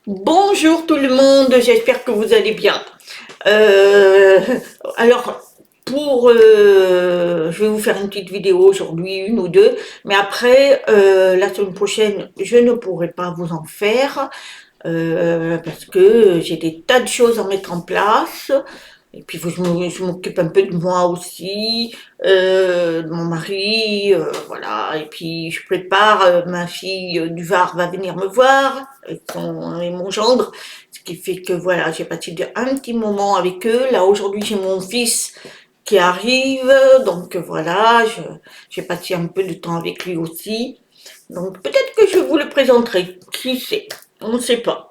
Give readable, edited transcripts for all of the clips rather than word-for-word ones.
Bonjour tout le monde, j'espère que vous allez bien. Euh, alors, je vais vous faire une petite vidéo aujourd'hui, une ou deux, mais après, la semaine prochaine, je ne pourrai pas vous en faire parce que j'ai des tas de choses à mettre en place. Et puis, je m'occupe un peu de moi aussi, de mon mari, voilà. Et puis, je prépare, ma fille du Var va venir me voir, et mon gendre, ce qui fait que voilà, j'ai passé un petit moment avec eux. Là, aujourd'hui, j'ai mon fils qui arrive, donc voilà, j'ai passé un peu de temps avec lui aussi. Donc, peut-être que je vous le présenterai, qui sait, on ne sait pas.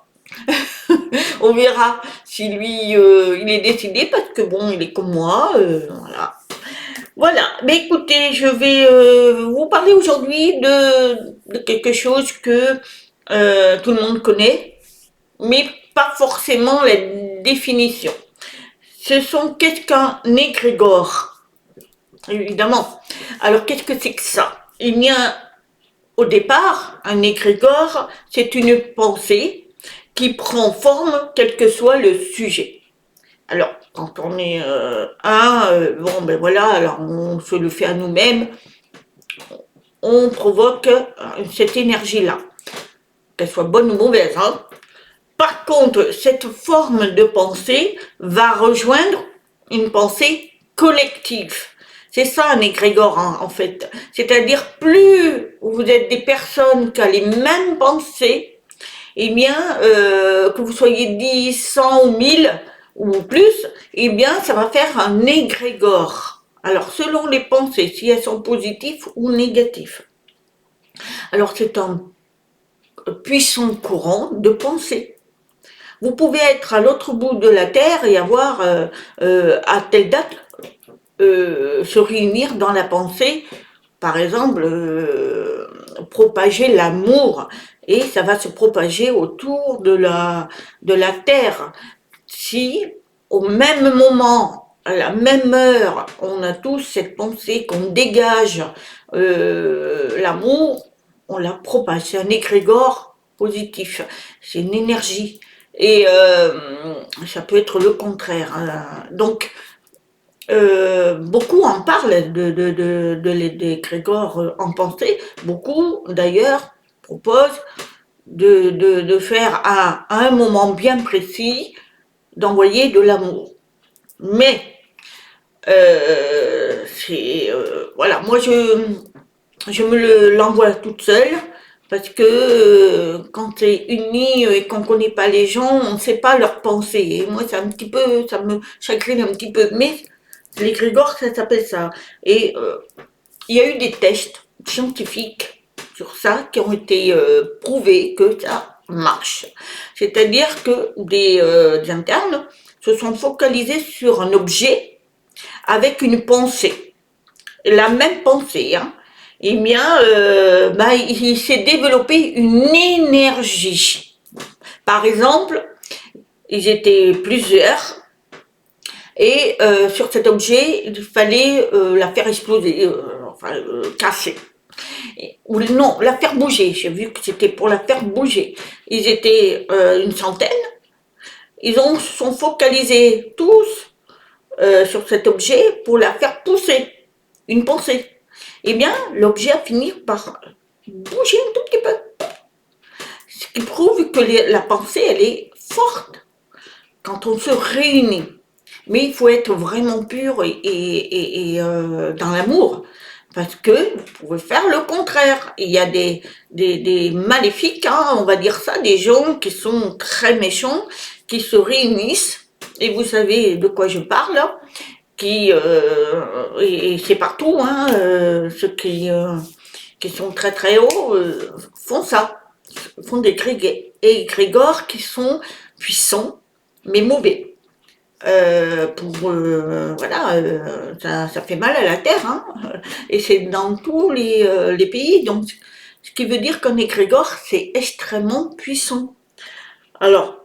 On verra si lui, il est décidé parce que bon, il est comme moi, voilà. Voilà. Mais écoutez, je vais vous parler aujourd'hui de quelque chose que tout le monde connaît, mais pas forcément la définition. Ce sont qu'est-ce qu'un égrégore, évidemment. Alors qu'est-ce que c'est que ça? Eh bien, au départ, un égrégore, c'est une pensée qui prend forme quel que soit le sujet. Alors, quand on est bon ben voilà, alors on se le fait à nous-mêmes, on provoque cette énergie-là, qu'elle soit bonne ou mauvaise. Hein. Par contre, cette forme de pensée va rejoindre une pensée collective. C'est ça un égrégore en fait. C'est-à-dire plus vous êtes des personnes qui ont les mêmes pensées, eh bien, que vous soyez 10, 100 ou 1000 ou plus, eh bien, ça va faire un égrégore. Alors, selon les pensées, si elles sont positives ou négatives. Alors, c'est un puissant courant de pensée. Vous pouvez être à l'autre bout de la Terre et avoir, à telle date, se réunir dans la pensée, par exemple, propager l'amour, et ça va se propager autour de la Terre. Si au même moment, à la même heure, on a tous cette pensée qu'on dégage l'amour, on la propage. C'est un égrégore positif, c'est une énergie. Et ça peut être le contraire. Hein. Donc, beaucoup en parlent d'égrégore en pensée. Beaucoup, d'ailleurs, proposent de faire à un moment bien précis d'envoyer de l'amour. Mais voilà, moi je l'envoie toute seule parce que quand c'est uni et qu'on connaît pas les gens, on ne sait pas leurs pensées. Et moi, c'est un petit peu, ça me chagrine un petit peu. Mais les Grégor, ça s'appelle ça. Et il y a eu des tests scientifiques sur ça qui ont été prouvés que ça marche. C'est-à-dire que des internes se sont focalisés sur un objet avec une pensée, la même pensée. Hein. Eh bien, il s'est développé une énergie. Par exemple, ils étaient plusieurs et sur cet objet, il fallait la faire exploser, enfin casser. Ou non, la faire bouger. J'ai vu que c'était pour la faire bouger. Ils étaient une centaine. Se sont focalisés tous sur cet objet pour la faire pousser. Une pensée. Eh bien, l'objet a fini par bouger un tout petit peu. Ce qui prouve que la pensée, elle est forte quand on se réunit. Mais il faut être vraiment pur et dans l'amour. Parce que vous pouvez faire le contraire. Il y a des maléfiques, hein, on va dire ça, des gens qui sont très méchants, qui se réunissent, et vous savez de quoi je parle, et c'est partout, hein, ceux qui sont très très hauts font ça, font des égrégores qui sont puissants, mais mauvais. Voilà, ça fait mal à la terre, hein, et c'est dans tous les pays, donc ce qui veut dire qu'un égrégore c'est extrêmement puissant. Alors,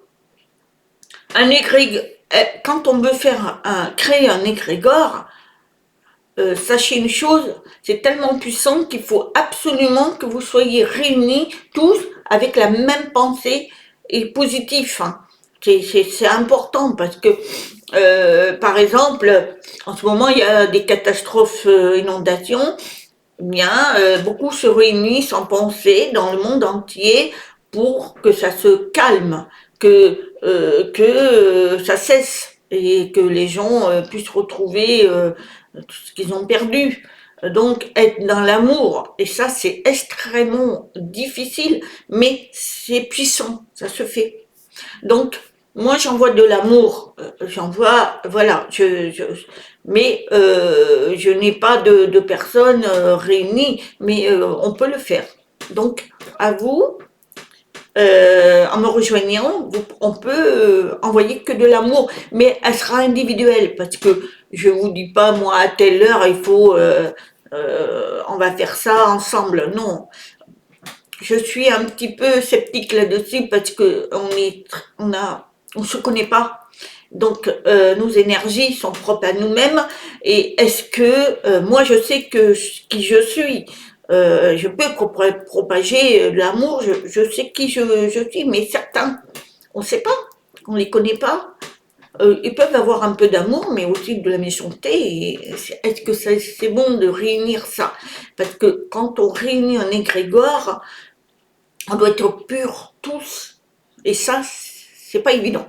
quand on veut créer un égrégore, sachez une chose, c'est tellement puissant qu'il faut absolument que vous soyez réunis tous avec la même pensée et positif, hein. C'est important parce que, par exemple, en ce moment, il y a des catastrophes, inondations. Eh bien, beaucoup se réunissent en pensée dans le monde entier pour que ça se calme, que ça cesse et que les gens puissent retrouver tout ce qu'ils ont perdu. Donc, être dans l'amour, et ça, c'est extrêmement difficile, mais c'est puissant, ça se fait. Donc, moi, j'envoie de l'amour, j'envoie, voilà, mais je n'ai pas de personnes réunies, mais on peut le faire. Donc, à vous, en me rejoignant, on peut envoyer que de l'amour, mais elle sera individuelle, parce que je vous dis pas, moi, à telle heure, il faut, on va faire ça ensemble. Non, je suis un petit peu sceptique là-dessus parce que on se connaît pas. Donc, nos énergies sont propres à nous-mêmes. Et est-ce que moi, je sais que qui je suis, je peux propager l'amour. Je sais qui je suis, mais certains, on ne sait pas, on les connaît pas. Ils peuvent avoir un peu d'amour, mais aussi de la méchanceté. Et est-ce que c'est bon de réunir ça? Parce que quand on réunit un égrégore, on doit être purs tous. Et ça, c'est pas évident.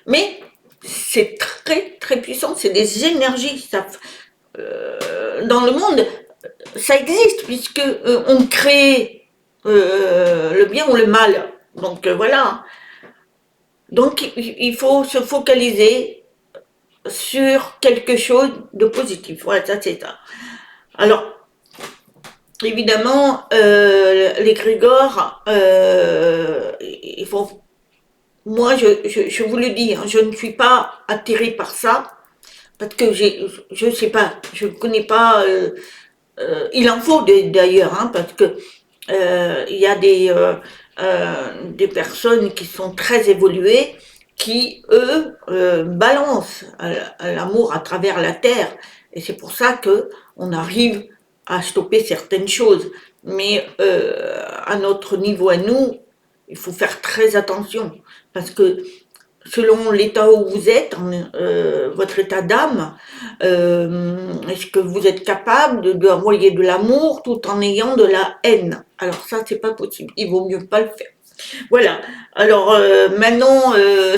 Mais c'est très très puissant, c'est des énergies. Dans le monde, ça existe puisque on crée le bien ou le mal. Donc voilà. Donc il faut se focaliser sur quelque chose de positif. Voilà, ça c'est ça. Alors évidemment, les Grégores, il faut. Moi, je vous le dis, hein, je ne suis pas attirée par ça. Parce que je sais pas, je connais pas. Il en faut d'ailleurs, hein, parce que il y a des personnes qui sont très évoluées, qui eux balancent à l'amour à travers la terre, et c'est pour ça que on arrive à stopper certaines choses. Mais à notre niveau à nous, il faut faire très attention parce que selon l'état où vous êtes, votre état d'âme, est-ce que vous êtes capable d'envoyer de l'amour tout en ayant de la haine? Alors ça, c'est pas possible. Il vaut mieux pas le faire. Voilà. Alors maintenant,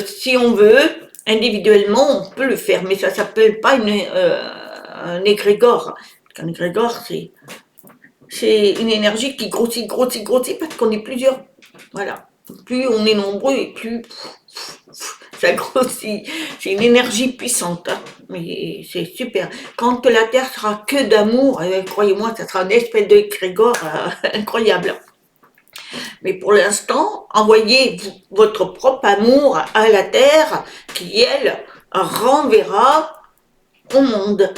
si on veut, individuellement, on peut le faire, mais ça s'appelle pas un égrégore. Un égrégore, c'est une énergie qui grossit, grossit, grossit parce qu'on est plusieurs. Voilà. Plus on est nombreux et plus ça grossit. C'est une énergie puissante, hein. Mais c'est super. Quand la Terre sera que d'amour, croyez-moi, ça sera une espèce de grégor incroyable. Mais pour l'instant, envoyez votre propre amour à la Terre qui, elle, renverra au monde.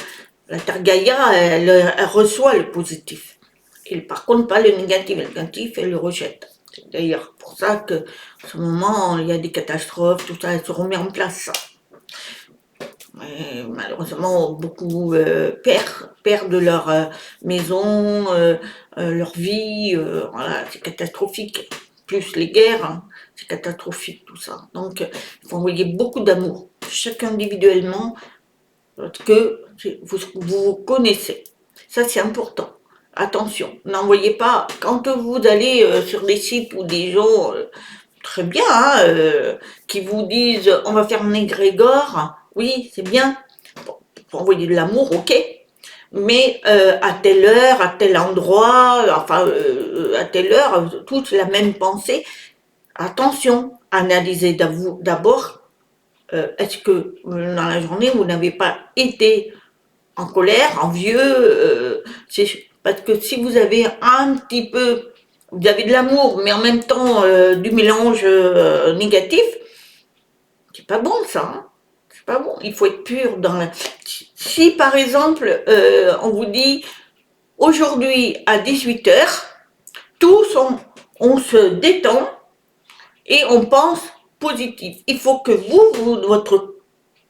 La Terre Gaïa, elle reçoit le positif. Et par contre, pas le négatif. Le négatif, elle le rejette. C'est d'ailleurs pour ça que, en ce moment, il y a des catastrophes, tout ça, elle se remet en place. Mais malheureusement, beaucoup perdent leur maison, leur vie. Voilà, c'est catastrophique. Plus les guerres, hein, c'est catastrophique tout ça. Donc, il faut envoyer beaucoup d'amour, chacun individuellement, parce que vous connaissez. Ça, c'est important. Attention, n'envoyez pas, quand vous allez sur des sites où des gens, très bien, hein, qui vous disent on va faire un égrégore, oui, c'est bien, pour envoyer de l'amour, ok, mais à telle heure, à tel endroit, enfin, à telle heure, tous la même pensée. Attention, analysez d'abord, est-ce que dans la journée, vous n'avez pas été en colère, envieux, parce que si vous avez un petit peu, vous avez de l'amour, mais en même temps du mélange négatif, c'est pas bon ça, hein. C'est pas bon. Il faut être pur dans la. Si par exemple, on vous dit aujourd'hui à 18h, tous on se détend et on pense positif. Il faut que votre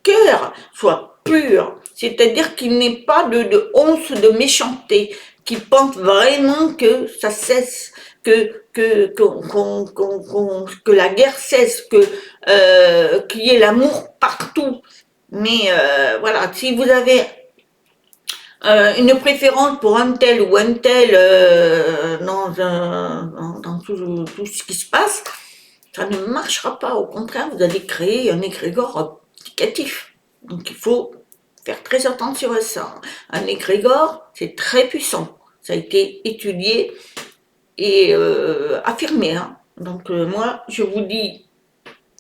cœur soit pur, c'est-à-dire qu'il n'ait pas de once de méchanceté, qu'il pense vraiment que ça cesse, que la guerre cesse, qu'il y ait l'amour partout. Mais voilà, si vous avez une préférence pour un tel ou un tel dans tout ce qui se passe, ça ne marchera pas. Au contraire, vous allez créer un égrégore négatif. Donc il faut faire très attention à ça. Un égrégore, c'est très puissant. Ça a été étudié et affirmé. Hein. Donc moi, je vous dis,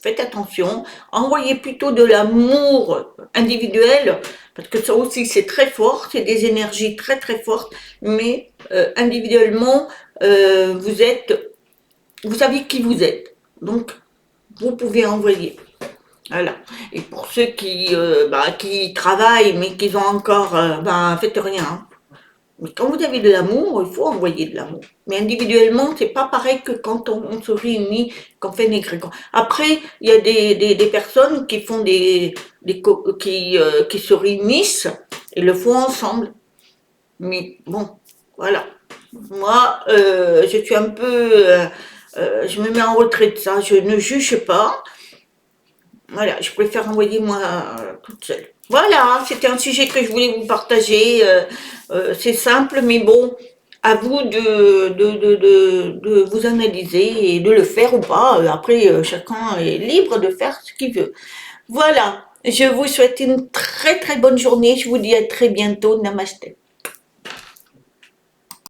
faites attention, envoyez plutôt de l'amour individuel, parce que ça aussi c'est très fort, c'est des énergies très très fortes, mais individuellement, vous savez qui vous êtes, donc vous pouvez envoyer. Voilà. Et pour ceux qui travaillent mais qui ont encore, faites rien. Hein. Mais quand vous avez de l'amour, il faut envoyer de l'amour. Mais individuellement, c'est pas pareil que quand on se réunit, qu'on fait un égrégore. Après, il y a des personnes qui font qui se réunissent et le font ensemble. Mais bon, voilà. Moi, je suis un peu, je me mets en retrait de ça. Je ne juge pas. Voilà, je préfère envoyer moi toute seule. Voilà, c'était un sujet que je voulais vous partager. C'est simple, mais bon, à vous de vous analyser et de le faire ou pas. Après, chacun est libre de faire ce qu'il veut. Voilà, je vous souhaite une très très bonne journée. Je vous dis à très bientôt. Namasté.